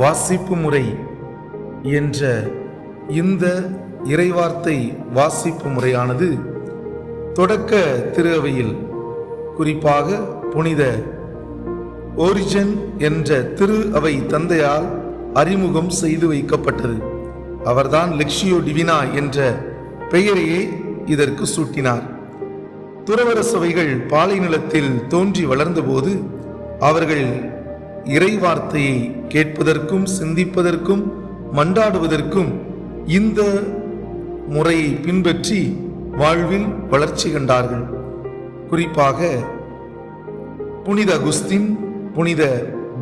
வாசிப்பு முறை என்ற இந்த இறைவார்த்தை வாசிப்பு முறையானது தொடக்க திரு அவையில், குறிப்பாக புனித ஓரிஜன் என்ற திரு அவை தந்தையால் அறிமுகம் செய்து வைக்கப்பட்டது. அவர்தான் லெக்ஷியோ டிவினா என்ற பெயரையே இதற்கு சூட்டினார். துறவற சபைகள் பாலை நிலத்தில் தோன்றி வளர்ந்தபோது அவர்கள் இறைவார்த்தையை கேட்பதற்கும் சிந்திப்பதற்கும் மன்றாடுவதற்கும் இந்த முறையை பின்பற்றி வாழ்வில் வளர்ச்சி கண்டார்கள். குறிப்பாக புனித அகுஸ்தின், புனித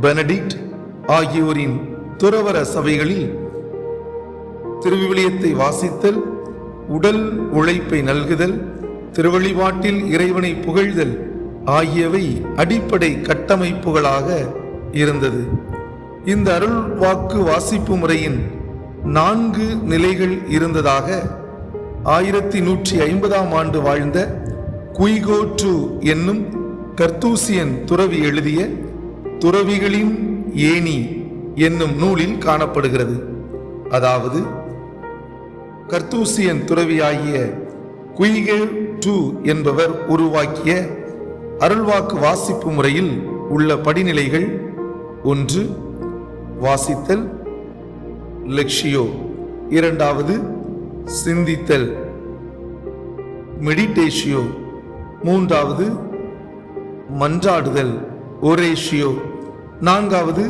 பெனடிக்ட் ஆகியோரின் துறவற சபைகளில் திருவிவிலியத்தை வாசித்தல், உடல் உழைப்பை நல்குதல், திருவழிபாட்டில் இறைவனை புகழ்தல் ஆகியவை அடிப்படை கட்டமைப்புகளாக இருந்தது. இந்த அருள் வாக்கு வாசிப்பு முறையின் 4 நிலைகள் இருந்ததாக 1150ஆம் ஆண்டு வாழ்ந்த குய்கோ டு என்னும் கர்த்தூசியன் துறவி எழுதிய துறவிகளின் ஏணி என்னும் நூலில் காணப்படுகிறது. அதாவது கர்த்தூசியன் துறவியாகிய குய்கோ டு என்பவர் உருவாக்கிய அருள்வாக்கு வாசிப்பு முறையில் உள்ள படிநிலைகள்: 1. வாசித்தல், லெக்ஷியோ; 2. சிந்தித்தல், மெடிடேஷியோ; 3. மன்றாடுதல், ஓரேஷியோ; 4.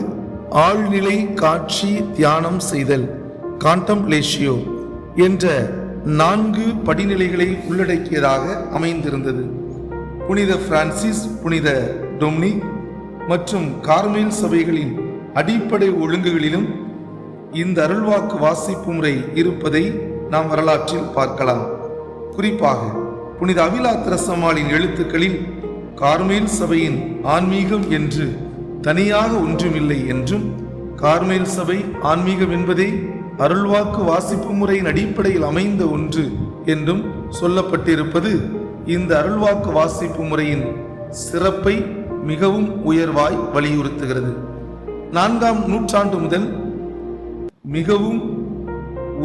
ஆழ்நிலை காட்சி தியானம் செய்தல், காண்டம்ப்ளேஷியோ என்ற 4 படிநிலைகளை உள்ளடக்கியதாக அமைந்திருந்தது. புனித பிரான்சிஸ், புனித டொமினிக் மற்றும் கார்மேல் சபைகளின் அடிப்படை ஒழுங்குகளிலும் இந்த அருள்வாக்கு வாசிப்பு முறை இருப்பதை நாம் வரலாற்றில் பார்க்கலாம். குறிப்பாக புனித அவிலா திரசம்மாளின் எழுத்துக்களில் கார்மேல் சபையின் ஆன்மீகம் என்று தனியாக ஒன்றுமில்லை என்றும், கார்மேல் சபை ஆன்மீகம் என்பதே அருள்வாக்கு வாசிப்பு முறையின் அடிப்படையில் அமைந்த ஒன்று என்றும் சொல்லப்பட்டிருப்பது இந்த அருள்வாக்கு வாசிப்பு முறையின் சிறப்பை மிகவும் உயர்வாய் வலியுறுத்துகிறது. 4ஆம் நூற்றாண்டு முதல் மிகவும்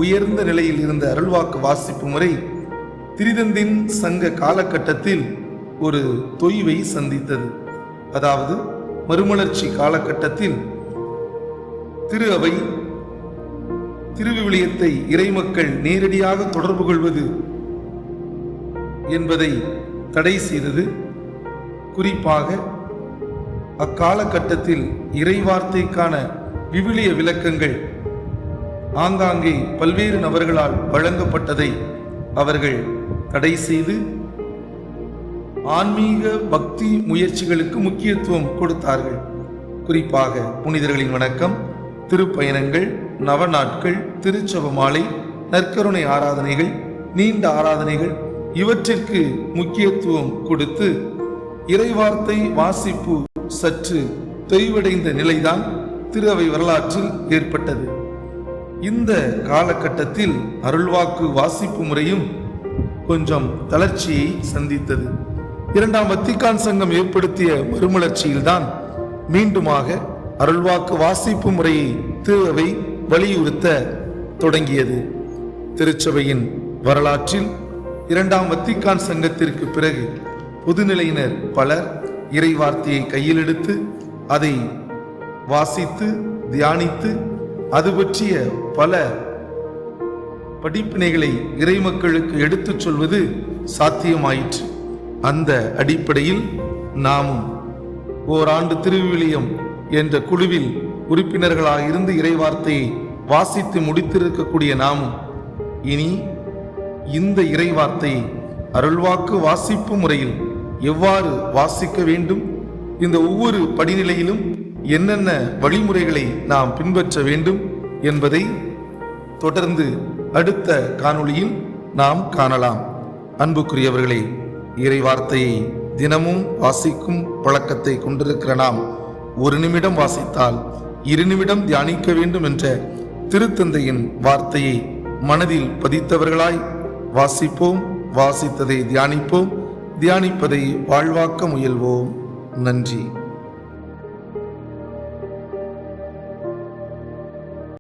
உயர்ந்த நிலையில் இருந்த அருள்வாக்கு வாசிப்பு முறை திரிதந்தின் சங்க காலகட்டத்தில் ஒரு தொய்வை சந்தித்தது. அதாவது மறுமலர்ச்சி காலகட்டத்தில் திரு அவை திருவிவிலியத்தை இறைமக்கள் நேரடியாக தொடர்பு கொள்வது என்பதை தடை செய்தது. குறிப்பாக அக்காலகட்டத்தில் இறைவார்த்தைக்கான விவிலிய விளக்கங்கள் ஆங்காங்கே பல்வேறு நபர்களால் வழங்கப்பட்டதை அவர்கள் தடை செய்து ஆன்மீக பக்தி முயற்சிகளுக்கு முக்கியத்துவம் கொடுத்தார்கள். குறிப்பாக புனிதர்களின் வணக்கம், திருப்பயணங்கள், நவநாட்கள், திருச்சப மாலை, நற்கருணை ஆராதனைகள், நீண்ட ஆராதனைகள் இவற்றிற்கு முக்கியத்துவம் கொடுத்து இறைவார்த்தை வாசிப்பு சற்று தொய்வடைந்த நிலைதான் திரு அவை வரலாற்றில் ஏற்பட்டது. இந்த காலகட்டத்தில் அருள்வாக்கு வாசிப்பு முறையும் கொஞ்சம் தளர்ச்சியை சந்தித்தது. 2ஆம் வத்திக்கான் சங்கம் ஏற்படுத்திய மறுமலர்ச்சியில்தான் மீண்டுமாக அருள்வாக்கு வாசிப்பு முறையை திரு அவை வலியுறுத்த தொடங்கியது. திருச்சபையின் வரலாற்றில் 2ஆம் வத்திக்கான் சங்கத்திற்கு பிறகு பொதுநிலையினர் பலர் இறைவார்த்தையை கையில் எடுத்து அதை வாசித்து தியானித்து அது பற்றிய பல படிப்பினைகளை இறைமக்களுக்கு எடுத்துச் சொல்வது சாத்தியமாயிற்று. அந்த அடிப்படையில் நாமும் ஓராண்டு திருவிவிலியம் என்ற குழுவில் உறுப்பினர்களாக இருந்து இறைவார்த்தையை வாசித்து முடித்திருக்கக்கூடிய நாமும் இனி இந்த இறைவார்த்தையை அருள்வாக்கு வாசிப்பு முறையில் எவ்வாறு வாசிக்க வேண்டும், இந்த ஒவ்வொரு படிநிலையிலும் என்னென்ன வழிமுறைகளை நாம் பின்பற்ற வேண்டும் என்பதை தொடர்ந்து அடுத்த காணொளியில் நாம் காணலாம். அன்புக்குரியவர்களே, இறைவார்த்தையை தினமும் வாசிக்கும் பழக்கத்தை கொண்டிருக்கிற நாம் 1 நிமிடம் வாசித்தால் 2 நிமிடம் தியானிக்க வேண்டும் என்ற திருத்தந்தையின் வார்த்தையை மனதில் பதித்தவர்களாய் வாசிப்போம், வாசித்ததை தியானிப்போம், தியானிப்பதை வாழ்வாக்க முயல்வோம். நன்றி.